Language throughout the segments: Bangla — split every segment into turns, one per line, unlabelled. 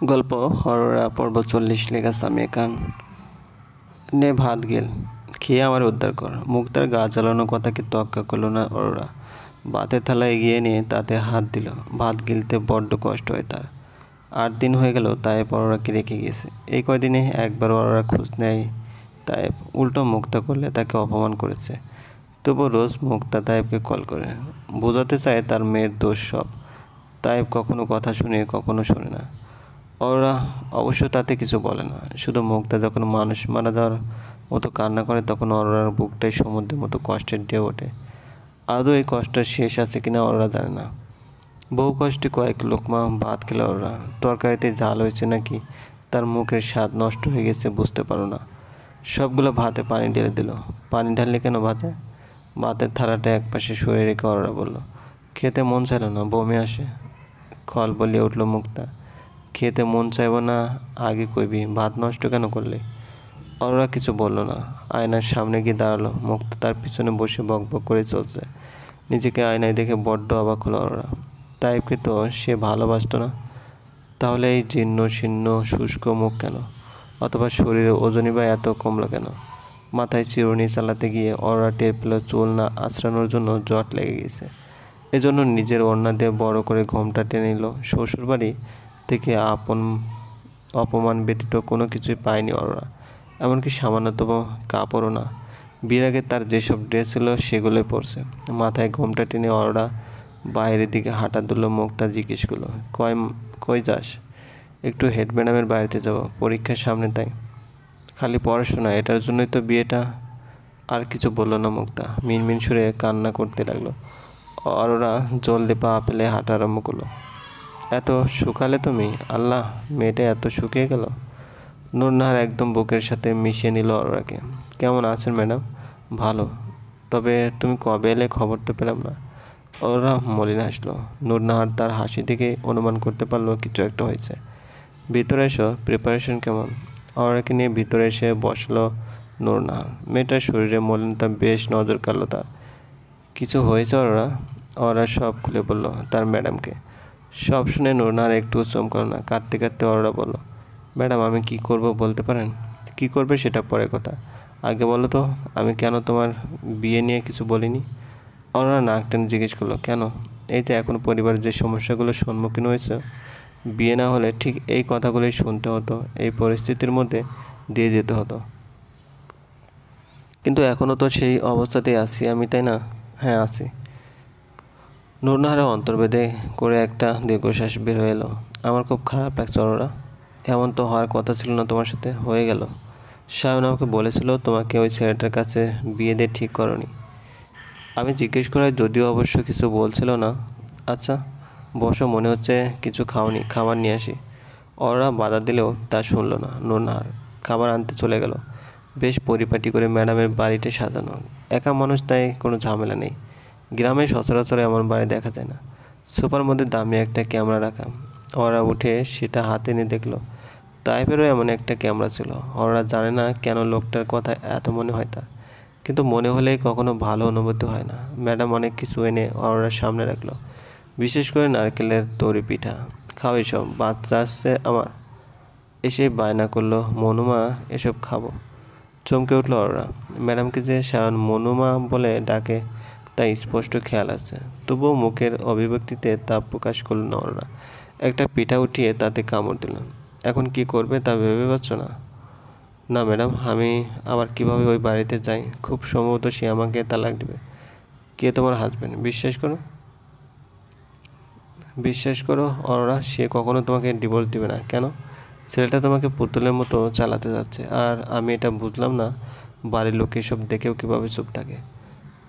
গল্প অরোরা পর্ব 40 লেখা সামিয়া খান। নে ভাত গেল, খেয়ে আমার উদ্ধার কর। মুক্তার গা জ্বালানো কথাকে তোয়াক্কা করল না অরোরা। ভাতের থালা এগিয়ে নিয়ে তাতে হাত দিল। ভাত গিলতে বড্ড কষ্ট হয় তার। 8 দিন হয়ে গেল তায়েব অরোরাকে রেখে গেছে। এই কয়দিনে একবার অরোরা খোঁজ নেয় তায়েব। উল্টো মুক্তা করলে তাকে অপমান করেছে। তবু রোজ মুক্তা তায়েবকে কল করে, বোঝাতে চায় তার মেয়ের দোষ সব। তায়েব কখনো কথা শুনে কখনো শোনে না। ওরা অবশ্য তাতে কিছু বলে না। শুধু মুক্তা যখন মানুষ মারা যাওয়ার মতো কান্না করে তখন অরোরার বুকটাই সমুদ্রের মতো কষ্টের ঢেউ ওঠে। আদৌ এই কষ্টের শেষ আছে কিনা ওরা জানে না। বহু কষ্টে কয়েক লোকমা ভাত খেলে ওরা। তরকারিতে ঝাল হয়েছে নাকি তার মুখের স্বাদ নষ্ট হয়ে গেছে বুঝতে পারো না। সবগুলো ভাতে পানি ঢেলে দিল। পানি ঢাললে কেন ভাতে? ভাতের থালাটা একপাশে সরিয়ে রেখে ওরা বলল, খেতে মন চাইল না, বমি আসে। খল বলিয়ে উঠল মুক্তা, খেতে মন চাইব না আগে কইবি, ভাত নষ্ট কেন করলে? অরোরা কিছু বলল না। আয়নার সামনে গিয়ে দাঁড়ালো। মুক্তা তার পিছনে বসে বকবক করে চলছে। নিজেকে আয়নায় দেখে বড্ড অবাক হলো অরোরা। তাইবকে তো সে ভালোবাসত না, তাহলে এই জীর্ণ শীর্ণ শুষ্ক মুখ কেন? অথবা শরীরে ওজনই বা এত কমলো কেন? মাথায় চিরুনি চালাতে গিয়ে অরোরা টের পেল চুল না আঁচড়ানোর জন্য জট লেগে গেছে। এজন্য নিজের ওড়না দিয়ে বড় করে ঘোমটা টেনে নিল। শ্বশুরবাড়ি থেকে অপমান ব্যতীত কোনো কিছুই পায়নি অরোরা, এমনকি সামান্যতম কাপড়ও না। বিয়ের আগে তার যেসব ড্রেস ছিল সেগুলোই পরছে। মাথায় ঘোমটা টেনে অরোরা বাইরের দিকে হাঁটা দিল। মুক্তা জিজ্ঞেস করলো, কই যাস? একটু হেড ম্যাডামের বাড়িতে যাব, পরীক্ষার সামনে তাই। খালি পড়াশোনা, এটার জন্যই তো বিয়েটা? আর কিছু বলল না মুক্তা। মিনমিন সুরে কান্না করতে লাগলো। অরোরা জলদি পা ফেলে হাঁটা আরম্ভ করলো। এত শুকালে তুমি? আল্লাহ, মেয়েটা এত শুকিয়ে গেল। নূরনাহার একদম বুকের সাথে মিশিয়ে নিল অরোরাকে। কেমন আছেন ম্যাডাম? ভালো। তবে তুমি কবে এলে, খবর তো পেলাম না। ওরা মলিন হাসলো। নূরনাহার তার হাসি থেকে অনুমান করতে পারলো কিছু একটা হয়েছে। ভিতরে এসো, প্রিপারেশন কেমন? অরোরাকে নিয়ে ভিতরে এসে বসলো নূরনাহার। মেয়েটার শরীরে মলিনতা বেশ নজর কাড়ল তার। কিছু হয়েছে অরোরা? ওরা সব খুলে বলল তার ম্যাডামকে। সব শুনে নূরনাহার একটু চমকালো না। কাঁদতে কাঁদতে অরোরা বলল, ম্যাডাম আমি কি করব বলতে পারেন? কি করবে সেটা পরে কথা, আগে বলো তো আমি কেন তোমার বিয়ে নিয়ে কিছু বলিনি? অরোরা নাক টেনে জিজ্ঞেস করলো, কেন? এই যে এখন পরিবারের যে সমস্যাগুলোর সম্মুখীন হয়েছে, বিয়ে না হলে ঠিক এই কথাগুলোই শুনতে হতো, এই পরিস্থিতির মধ্যে দিয়ে যেতে হতো। কিন্তু এখনও তো সেই অবস্থাতেই আছি আমি, তাই না? হ্যাঁ আছি। নূরনাহারের অন্তর্বেদে করে একটা দীর্ঘশ্বাস বের হয়ে এলো। আমার খুব খারাপ লাগছে অরোরা। এমন তো হওয়ার কথা ছিল না, তোমার সাথে হয়ে গেল। সায়ন আমাকে বলেছিল তোমাকে ওই ছেলেটার কাছে বিয়ে দিয়ে ঠিক করনি। আমি জিজ্ঞেস করায় যদিও অবশ্য কিছু বলছিল না। আচ্ছা বসো, মনে হচ্ছে কিছু খাওনি, খাবার নিয়ে আসি। ওরা বাধা দিলেও তা শুনল না। নূরনাহার খাবার আনতে চলে গেল। বেশ পরিপাটি করে ম্যাডামের বাড়িটা সাজানো। একা মানুষ, তাই কোনো ঝামেলা নেই। গ্রামে সচরাচর এমন বাড়ি দেখা যায় না। সোফার মধ্যে দামি একটা ক্যামেরা রাখা। ওরা উঠে সেটা হাতে নিয়ে দেখলো। তাইপেরও এমন একটা ক্যামেরা ছিল। ওরা জানে না কেন লোকটার কথা এত মনে হয় তার, কিন্তু মনে হলেই কখনো ভালো অনুভূতি হয় না। ম্যাডাম অনেক কিছু এনে অরোরার সামনে রাখলো, বিশেষ করে নারকেলের তৈরি পিঠা। খাও এসব, বাচ্চা আসছে আমার। এসেই বায়না করলো, মনুমা এসব খাবো। চমকে উঠল অরোরা। ম্যাডামকে যে সায়ন মনুমা বলে ডাকে তা স্পষ্ট খেয়াল আছে, তবুও মুখের অভিব্যক্তিতে তা প্রকাশ করল না অরোরা। একটা পিঠা উঠিয়ে তাতে কামড় দিল। এখন কি করবে তা ভেবে পাচ্ছ না? না ম্যাডাম, আমি আবার কিভাবে ওই বাড়িতে যাই? খুব সম্ভবত সে আমাকে তালাক দেবে। কে তোমার হাজবেন্ড? বিশ্বাস করো অরোরা, সে কখনো তোমাকে ডিভোর্স দিবে না। কেন? ছেলেটা তোমাকে পুতুলের মতো চালাতে যাচ্ছে, আর আমি এটা বুঝলাম না বাড়ির লোক এসব দেখেও কীভাবে চুপ থাকে।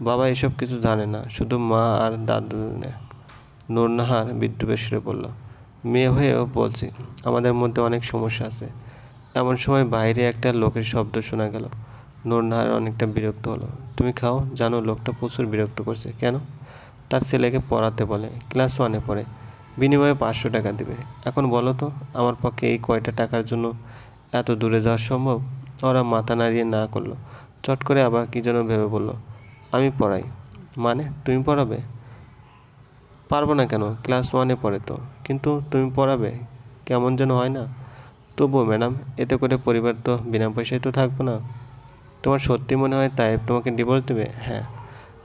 বাবা এসব কিছু জানে না, শুধু মা আর দাদু জানে। নূরনাহার বিদ্রুপের সুরে বলল, মেয়ে হয়েও বলছি আমাদের মধ্যে অনেক সমস্যা আছে। এমন সময় বাইরে একটা লোকের শব্দ শোনা গেল। নূরনাহার অনেকটা বিরক্ত হলো। তুমি খাও, জানো লোকটা প্রচুর বিরক্ত করছে। কেন? তার ছেলেকে পড়াতে বলে, ক্লাস 1-এ পড়ে, বিনিময়ে 500 টাকা দেবে। এখন বলো তো আমার পক্ষে এই কয়টা টাকার জন্য এত দূরে যাওয়া সম্ভব? ওরা মাথা নাড়িয়ে না করলো। চট করে আবার কী যেন ভেবে বলল, আমি পড়াই। মানে তুমি পড়াবে? পারবো না কেন? ক্লাস 1-এ পড়ে তো। কিন্তু তুমি পড়াবে কেমন যেন হয় না। তবুও ম্যাডাম, এতে করে পরিবার তো বিনা পয়সায় তো থাকবো না। তোমার সত্যি মনে হয় তাই তোমাকে ডিভোর্স দেবে? হ্যাঁ।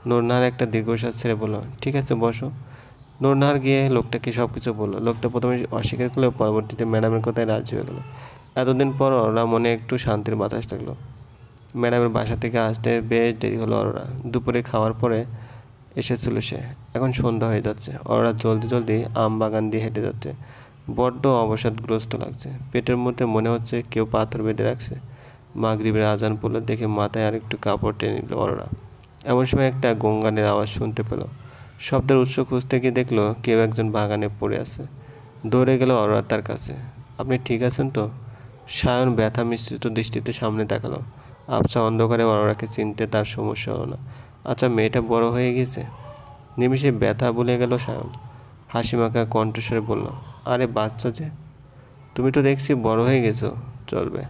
নূরনাহার একটা দীর্ঘশ্বাস ছেড়ে বলল, ঠিক আছে বসো। নূরনাহার গিয়ে লোকটাকে সব কিছু বললো। লোকটা প্রথমে অস্বীকার করলেও পরবর্তীতে ম্যাডামের কথায় রাজি হয়ে গেল। এতদিন পর ওরা মনে একটু শান্তির বাতাস লাগলো। ম্যাডামের বাসা থেকে আসতে বেশ দেরি হলো। ওরা দুপুরে খাওয়ার পরে এসেছিল সে। এখন সন্ধ্যা হয়ে যাচ্ছে। ওরা জলদি জলদি আম বাগান দিয়ে হেঁটে যাচ্ছে। বড্ড অবসাদগ্রস্ত লাগছে। পেটের মধ্যে মনে হচ্ছে কেউ পাথর বেঁধে রাখছে। মাগরিবের আজান পড়লো দেখে মাথায় আর একটু কাপড় টেনে নিল ওরা। এমন সময় একটা গঙ্গানের আওয়াজ শুনতে পেল। শব্দের উৎস খুঁজতে গিয়ে দেখলো কেউ একজন বাগানে পড়ে আছে। দৌড়ে গেল অরোরা তার কাছে। আপনি ঠিক আছেন তো? সায়ন ব্যথা মিশ্রিত দৃষ্টিতে সামনে তাকালো। আবছা অন্ধকারে অরোরাকে চিনতে তার সমস্যা হলো না। আচ্ছা, মেয়েটা বড় হয়ে গেছে? নিমিষে ব্যথা ভুলে গেল সায়ন। হাসিমাখা কণ্ঠস্বরে বলল, আরে বাচ্চা যে, তুমি তো দেখছি বড় হয়ে গেছো। চলবে।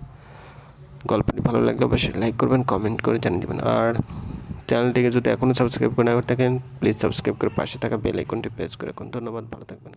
গল্পটি ভালো লাগলে অবশ্যই লাইক করবেন, কমেন্ট করে জানিয়ে দেবেন। আর চ্যানেলটিকে যদি এখনও সাবস্ক্রাইব করে না থাকেন, প্লিজ সাবস্ক্রাইব করে পাশে থাকা বেল আইকনটি প্রেস করে রাখুন। ধন্যবাদ, ভালো থাকবেন।